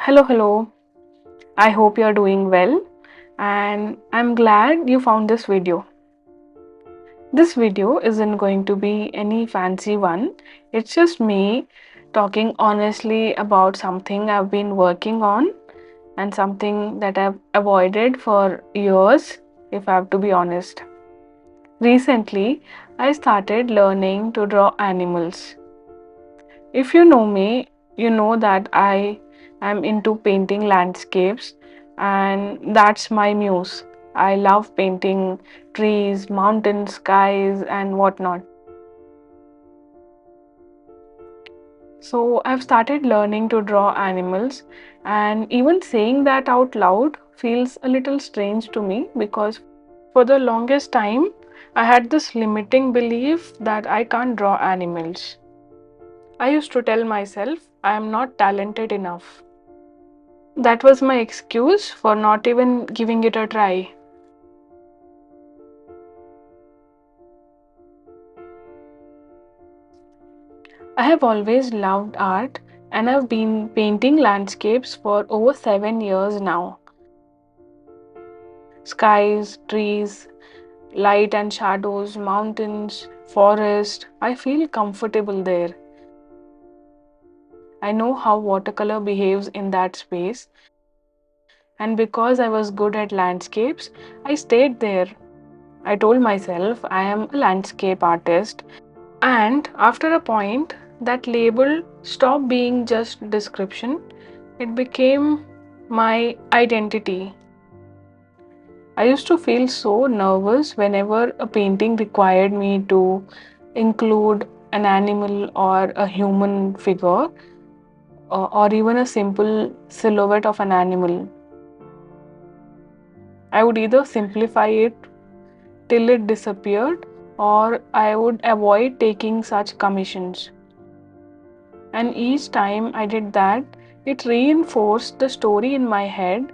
Hello. I hope you're doing well, and I'm glad you found this video. This video isn't going to be any fancy one, it's just me talking honestly about something I've been working on and something that I've avoided for years, if I have to be honest. Recently, I started learning to draw animals. If you know me, you know that I am into painting landscapes, and that's my muse. I love painting trees, mountains, skies, and whatnot. So I've started learning to draw animals, and even saying that out loud feels a little strange to me because for the longest time I had this limiting belief that I can't draw animals. I used to tell myself I am not talented enough. That was my excuse for not even giving it a try. I have always loved art and I've been painting landscapes for over 7 years now. Skies, trees, light and shadows, mountains, forest. I feel comfortable there. I know how watercolor behaves in that space, and because I was good at landscapes, I stayed there. I told myself I am a landscape artist. And after a point, that label stopped being just description, it became my identity. I used to feel so nervous whenever a painting required me to include an animal or a human figure or even a simple silhouette of an animal. I would either simplify it till it disappeared or I would avoid taking such commissions. And each time I did that, it reinforced the story in my head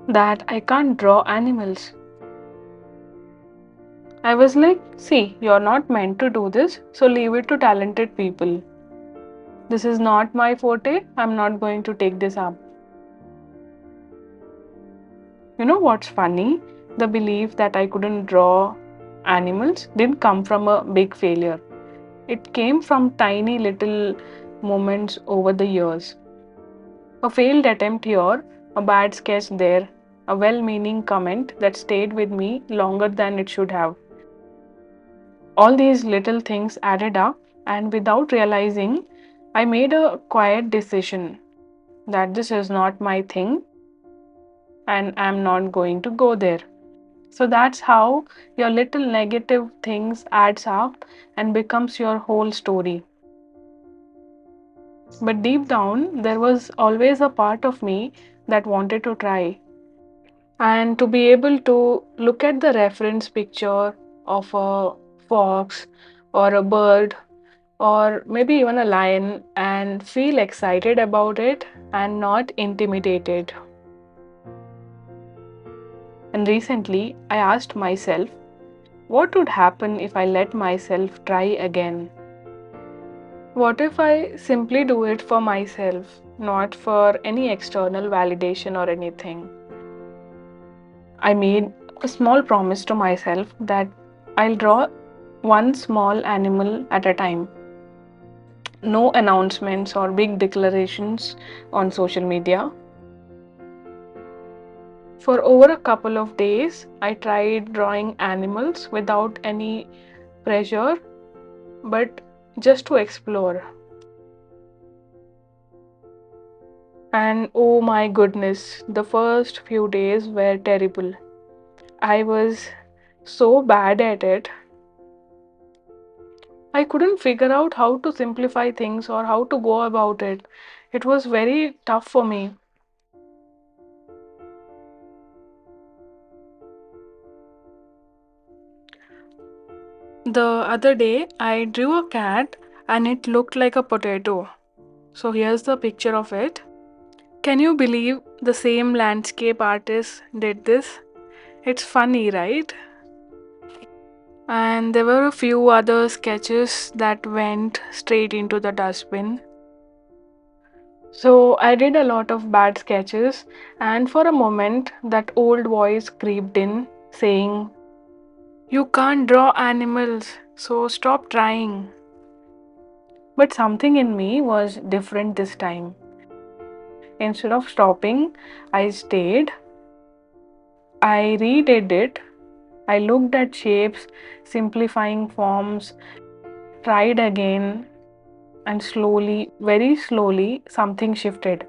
that I can't draw animals. I was like, see, you're not meant to do this, so leave it to talented people. This is not my forte, I'm not going to take this up. You know what's funny? The belief that I couldn't draw animals didn't come from a big failure. It came from tiny little moments over the years. A failed attempt here, a bad sketch there, a well meaning comment that stayed with me longer than it should have. All these little things added up, and without realizing, I made a quiet decision that this is not my thing and I'm not going to go there. So that's how your little negative things adds up and becomes your whole story. But deep down, there was always a part of me that wanted to try. And to be able to look at the reference picture of a fox or a bird or maybe even a lion and feel excited about it and not intimidated. And recently, I asked myself, what would happen if I let myself try again? What if I simply do it for myself, not for any external validation or anything? I made a small promise to myself that I'll draw one small animal at a time. No announcements or big declarations on social media. For over a couple of days, I tried drawing animals without any pressure, but just to explore. And oh my goodness, the first few days were terrible. I was so bad at it. I couldn't figure out how to simplify things or how to go about it. It was very tough for me. The other day, I drew a cat and it looked like a potato. So here's the picture of it. Can you believe the same landscape artist did this? It's funny, right? And there were a few other sketches that went straight into the dustbin. So I did a lot of bad sketches, and for a moment, that old voice creeped in, saying, "You can't draw animals, so stop trying." But something in me was different this time. Instead of stopping, I stayed. I redid it. I looked at shapes, simplifying forms, tried again, and slowly, very slowly, something shifted.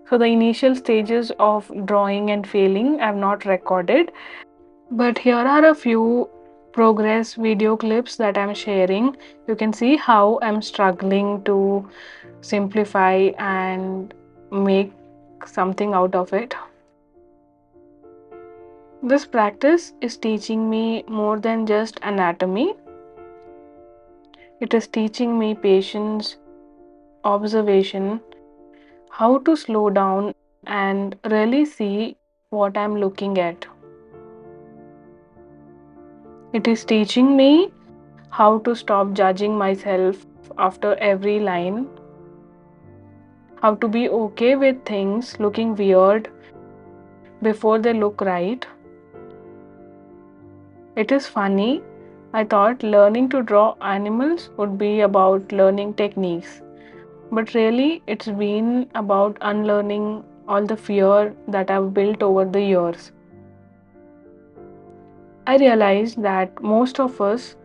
So, the initial stages of drawing and failing I've not recorded, but here are a few progress video clips that I'm sharing. You can see how I'm struggling to simplify and make something out of it. This practice is teaching me more than just anatomy, it is teaching me patience, observation, how to slow down and really see what I'm looking at. It is teaching me how to stop judging myself after every line, how to be okay with things looking weird before they look right. It is funny. I thought learning to draw animals would be about learning techniques, but really it's been about unlearning all the fear that I've built over the years. I realized that most of us,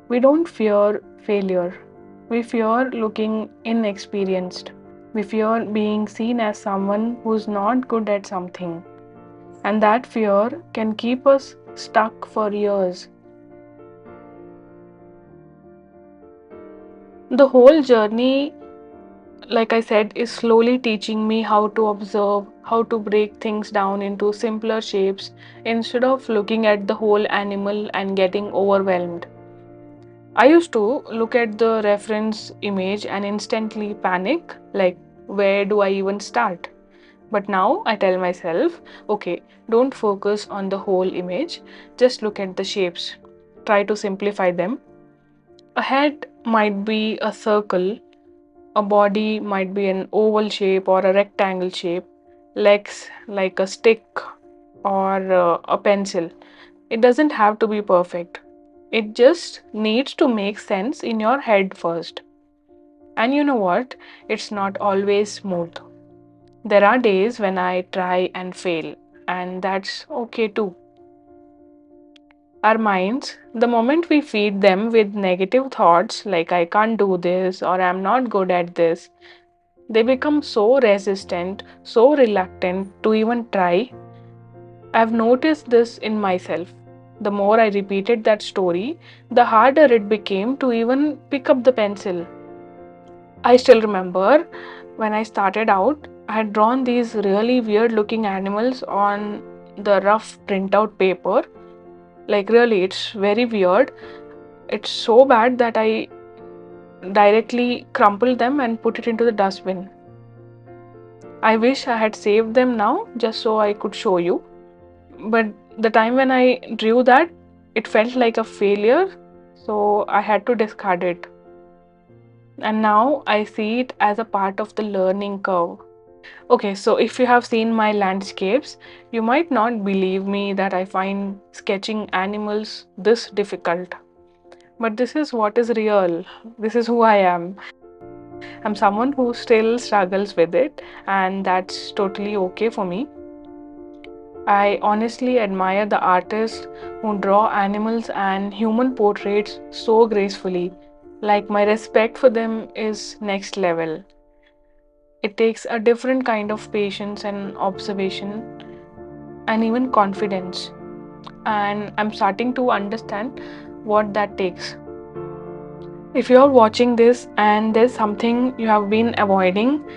we don't fear failure. We fear looking inexperienced. We fear being seen as someone who's not good at something. And that fear can keep us stuck for years. The whole journey, like I said, is slowly teaching me how to observe, how to break things down into simpler shapes instead of looking at the whole animal and getting overwhelmed. I used to look at the reference image and instantly panic, like, where do I even start? But now I tell myself, okay, don't focus on the whole image, just look at the shapes. Try to simplify them. A head might be a circle, a body might be an oval shape or a rectangle shape, legs like a stick or a pencil. It doesn't have to be perfect. It just needs to make sense in your head first. And you know what? It's not always smooth. There are days when I try and fail, and that's okay too. Our minds, the moment we feed them with negative thoughts like I can't do this or I'm not good at this, they become so resistant, so reluctant to even try. I've noticed this in myself. The more I repeated that story, the harder it became to even pick up the pencil. I still remember when I started out, I had drawn these really weird looking animals on the rough printout paper. Like, really, it's very weird. It's so bad that I directly crumpled them and put it into the dustbin. I wish I had saved them now just so I could show you. But the time when I drew that, it felt like a failure, so I had to discard it. And now I see it as a part of the learning curve. Okay, so if you have seen my landscapes, you might not believe me that I find sketching animals this difficult. But this is what is real. This is who I am. I'm someone who still struggles with it, and that's totally okay for me. I honestly admire the artists who draw animals and human portraits so gracefully. Like, my respect for them is next level. It takes a different kind of patience and observation and even confidence. And I'm starting to understand what that takes. If you're watching this and there's something you have been avoiding,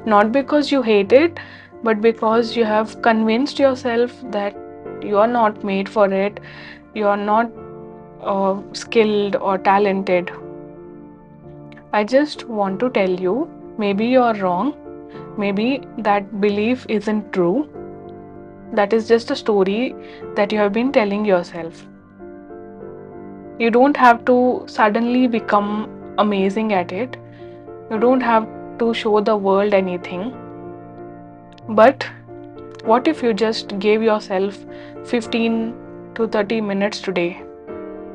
not because you hate it, but because you have convinced yourself that you are not made for it, you are not skilled or talented, I just want to tell you, maybe you're wrong, maybe that belief isn't true. That is just a story that you have been telling yourself. You don't have to suddenly become amazing at it. You don't have to show the world anything. But what if you just gave yourself 15 to 30 minutes today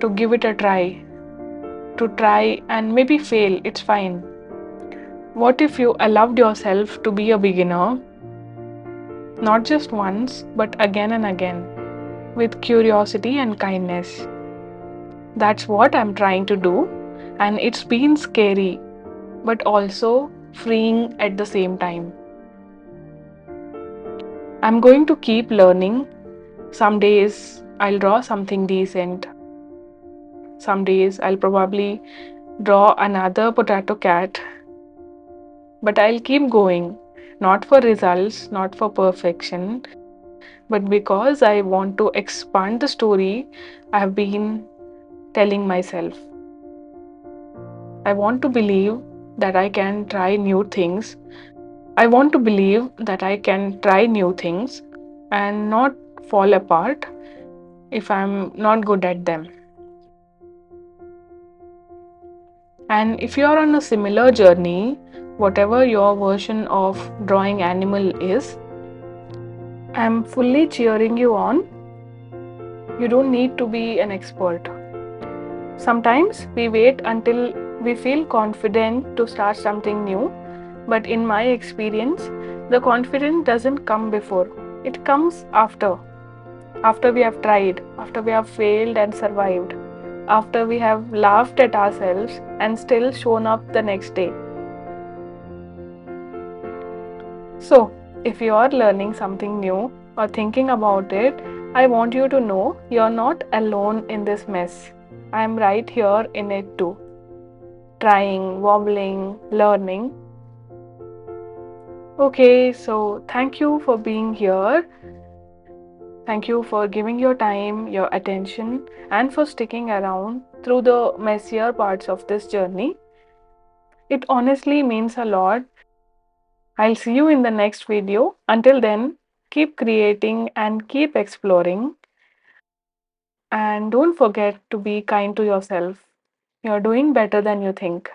to give it a try, to try and maybe fail? It's fine. What if you allowed yourself to be a beginner, not just once, but again and again, with curiosity and kindness? That's what I'm trying to do, and it's been scary, but also freeing at the same time. I'm going to keep learning. Some days I'll draw something decent, some days I'll probably draw another potato cat, but I'll keep going, not for results, not for perfection, but because I want to expand the story I've been telling myself. I want to believe that I can try new things. I want to believe that I can try new things and not fall apart if I'm not good at them. And if you're on a similar journey, whatever your version of drawing animal is, I'm fully cheering you on. You don't need to be an expert. Sometimes we wait until we feel confident to start something new, but in my experience, the confidence doesn't come before, it comes after. After we have tried, after we have failed and survived, after we have laughed at ourselves and still shown up the next day. So, if you are learning something new or thinking about it, I want you to know you're not alone in this mess. I'm right here in it too, trying, wobbling, learning. Okay, so thank you for being here. Thank you for giving your time, your attention, and for sticking around through the messier parts of this journey. It honestly means a lot. I'll see you in the next video. Until then, keep creating and keep exploring. And don't forget to be kind to yourself. You're doing better than you think.